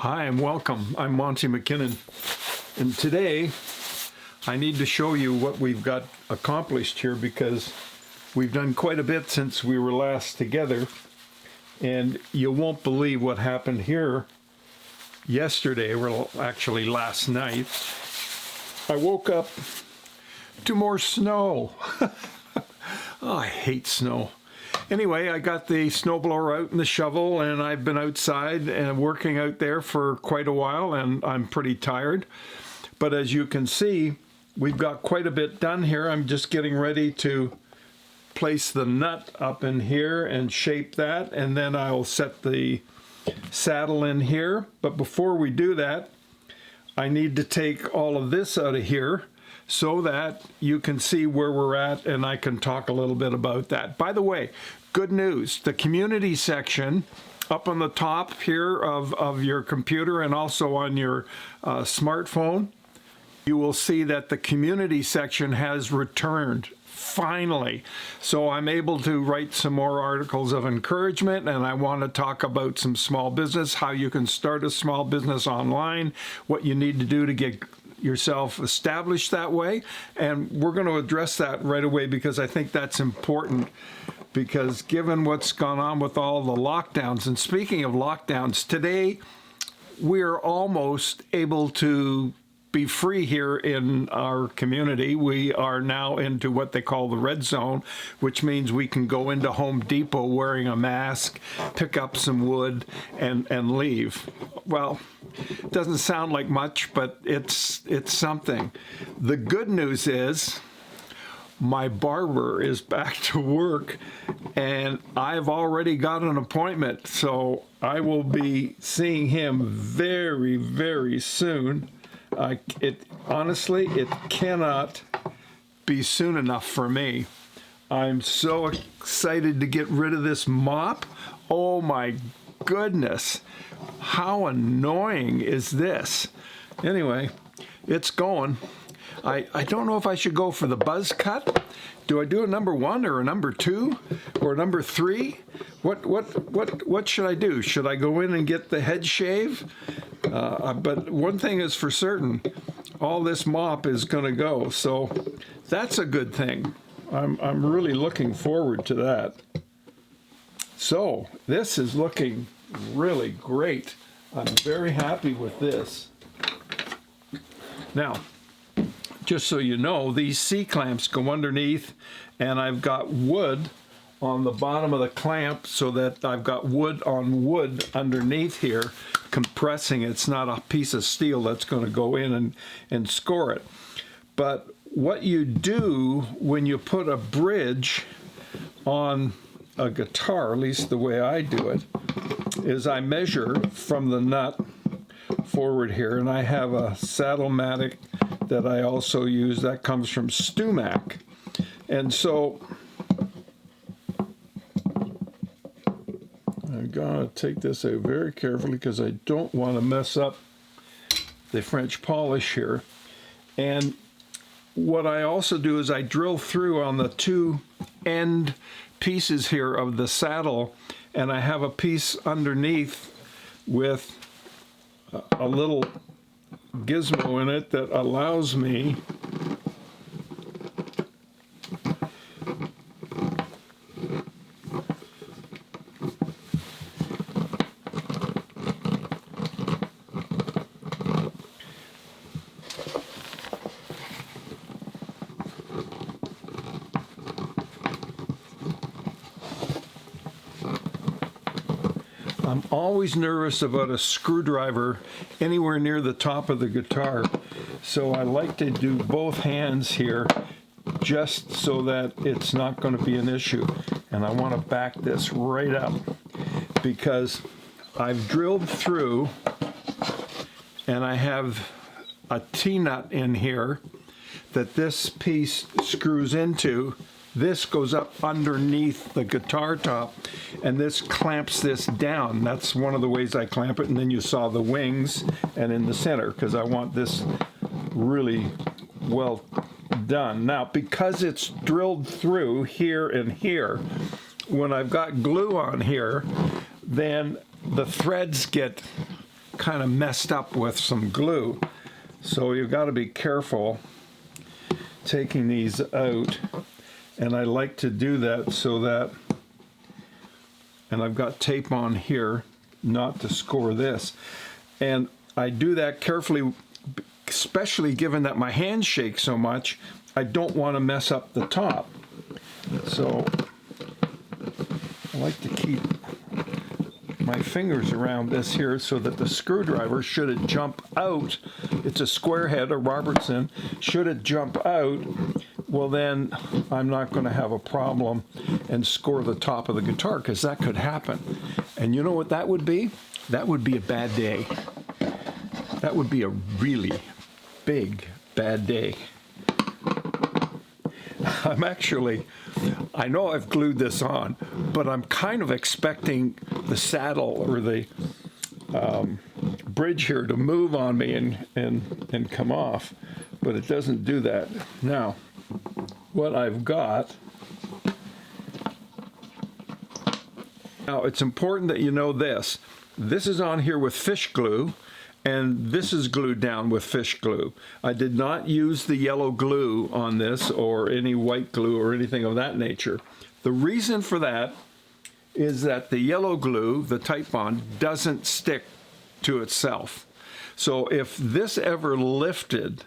Hi and welcome. I'm Monty McKinnon, and today I need to show you what we've got accomplished here because we've done quite a bit since we were last together, and you won't believe what happened here yesterday, or actually last night. I woke up to more snow. Oh, I hate snow. Anyway, I got the snowblower out and the shovel, and I've been outside and working out there for quite a while, and I'm pretty tired. But as you can see, we've got quite a bit done here. I'm just getting ready to place the nut up in here and shape that, and then I'll set the saddle in here. But before we do that, I need to take all of this out of here so that you can see where we're at, and I can talk a little bit about that. By the way, good news, the community section up on the top here of your computer and also on your smartphone, you will see that the community section has returned finally. So I'm able to write some more articles of encouragement, and I want to talk about some small business, how you can start a small business online, what you need to do to get yourself established that way. And we're going to address that right away because I think that's important, because given what's gone on with all the lockdowns, and speaking of lockdowns, today we're almost able to be free here in our community. We are now into what they call the red zone, which means we can go into Home Depot wearing a mask, pick up some wood, and leave. Well, it doesn't sound like much, but it's something. The good news is my barber is back to work, and I've already got an appointment, so I will be seeing him very, very soon. Honestly, it cannot be soon enough for me. I'm so excited to get rid of this mop. Oh my goodness, how annoying is this? Anyway, it's going. I don't know if I should go for the buzz cut. Do I do a number 1 or a number 2 or a number 3? What should I do? Should I go in and get the head shave? But one thing is for certain, all this mop is going to go, so that's a good thing. I'm really looking forward to that. So this is looking really great. I'm very happy with this. Now, just so you know, these C-clamps go underneath, and I've got wood on the bottom of the clamp so that I've got wood on wood underneath here compressing. It's not a piece of steel that's going to go in and score it. But what you do when you put a bridge on a guitar, at least the way I do it, is I measure from the nut forward here, and I have a Saddlematic that I also use that comes from Sumac. And so I'm gonna take this out very carefully because I don't want to mess up the French polish here. And what I also do is I drill through on the 2 end pieces here of the saddle, and I have a piece underneath with a little gizmo in it that allows me I'm always nervous about a screwdriver anywhere near the top of the guitar, so I like to do both hands here just so that it's not going to be an issue. And I want to back this right up because I've drilled through and I have a T-nut in here that this piece screws into. This goes up underneath the guitar top, and this clamps this down. That's one of the ways I clamp it. And then you saw the wings and in the center, because I want this really well done. Now, because it's drilled through here and here, when I've got glue on here, then the threads get kind of messed up with some glue. So you've got to be careful taking these out. And I like to do that so that, and I've got tape on here not to score this. And I do that carefully, especially given that my hands shake so much. I don't want to mess up the top. So I like to keep my fingers around this here so that the screwdriver, should it jump out, it's a square head, a Robertson, should it jump out, well then I'm not going to have a problem and score the top of the guitar, because that could happen. And you know what that would be? That would be a bad day. That would be a really big bad day. I know I've glued this on, but I'm kind of expecting the saddle or the bridge here to move on me and come off, but it doesn't do that. Now, what I've got, now it's important that you know this. This is on here with fish glue, and this is glued down with fish glue. I did not use the yellow glue on this or any white glue or anything of that nature. The reason for that is that the yellow glue, the Titebond, doesn't stick to itself. So if this ever lifted,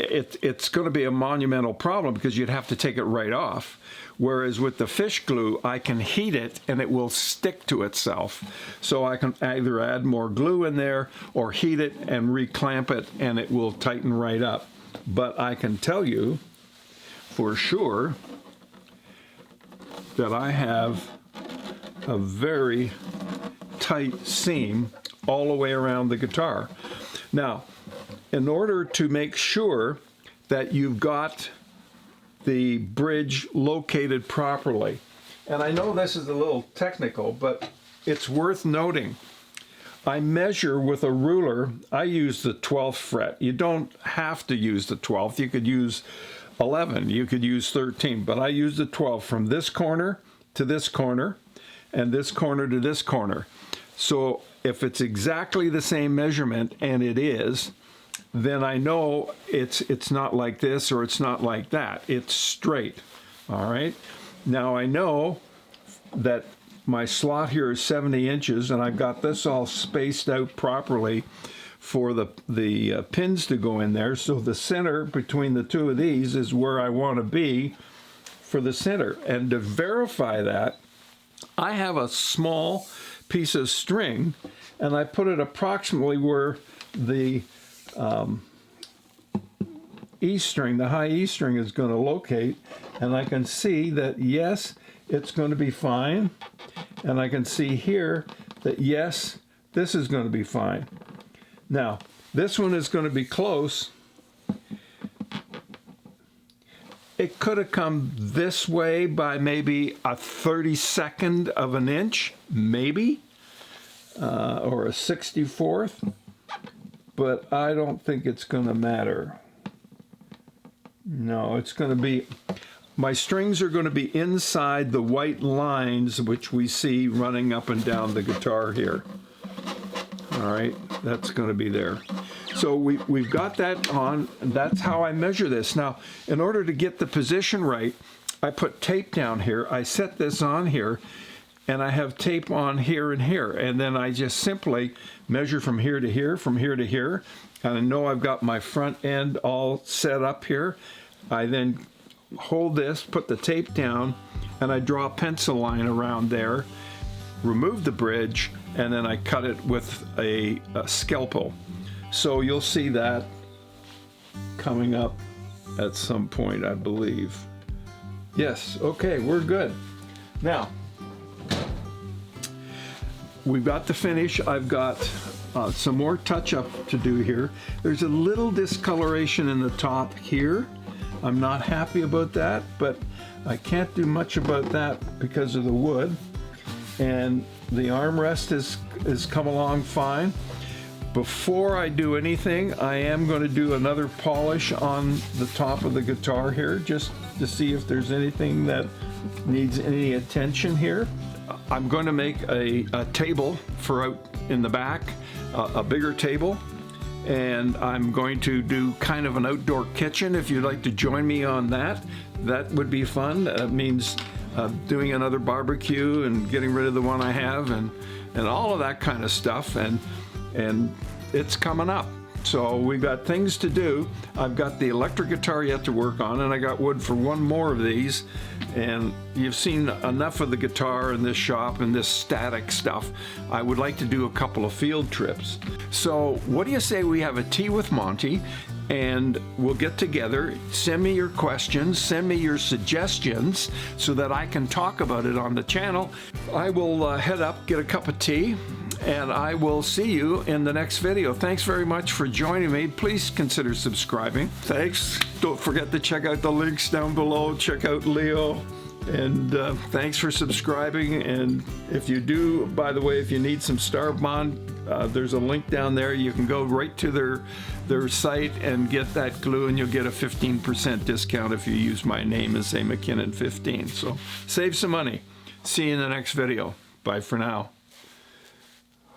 it's going to be a monumental problem, because you'd have to take it right off. Whereas with the fish glue, I can heat it and it will stick to itself. So I can either add more glue in there or heat it and reclamp it, and it will tighten right up. But I can tell you for sure that I have a very tight seam all the way around the guitar. Now, in order to make sure that you've got the bridge located properly, and I know this is a little technical, but it's worth noting. I measure with a ruler. I use the 12th fret. You don't have to use the 12th. You could use 11, you could use 13, but I use the 12th from this corner to this corner and this corner to this corner. So if it's exactly the same measurement, and it is, then I know it's not like this or it's not like that. It's straight. All right. Now I know that my slot here is 70 inches, and I've got this all spaced out properly for the pins to go in there. So the center between the two of these is where I want to be for the center. And to verify that, I have a small piece of string, and I put it approximately where the E string, the high E string, is going to locate, and I can see that yes, it's going to be fine, and I can see here that yes, this is going to be fine. Now, this one is going to be close. It could have come this way by maybe a 32nd of an inch, maybe, or a 64th. But I don't think it's going to matter. No, it's going to be, my strings are going to be inside the white lines which we see running up and down the guitar here. All right, that's going to be there. So we've got that on, and that's how I measure this. Now, in order to get the position right, I put tape down here. I set this on here, and I have tape on here and here, and then I just simply measure from here to here, from here to here, and I know I've got my front end all set up here. I then hold this, put the tape down, and I draw a pencil line around there, remove the bridge, and then I cut it with a scalpel. So you'll see that coming up at some point, I believe. Yes, okay, we're good. Now, we've got the finish. I've got some more touch-up to do here. There's a little discoloration in the top here. I'm not happy about that, but I can't do much about that because of the wood. And the armrest is come along fine. Before I do anything, I am going to do another polish on the top of the guitar here, just to see if there's anything that needs any attention here. I'm going to make a table for out in the back, a bigger table, and I'm going to do kind of an outdoor kitchen. If you'd like to join me on that, that would be fun. That means doing another barbecue and getting rid of the one I have, and all of that kind of stuff, and it's coming up. So we've got things to do. I've got the electric guitar yet to work on, and I got wood for one more of these. And you've seen enough of the guitar in this shop and this static stuff. I would like to do a couple of field trips. So what do you say we have a tea with Monty, and we'll get together. Send me your questions, send me your suggestions so that I can talk about it on the channel. I will head up, get a cup of tea, and I will see you in the next video. Thanks very much for joining me. Please consider subscribing. Thanks. Don't forget to check out the links down below. Check out Leo. And thanks for subscribing. And if you do, by the way, if you need some Starbond, there's a link down there. You can go right to their site and get that glue, and you'll get a 15% discount if you use my name and say McKinnon15. So save some money. See you in the next video. Bye for now.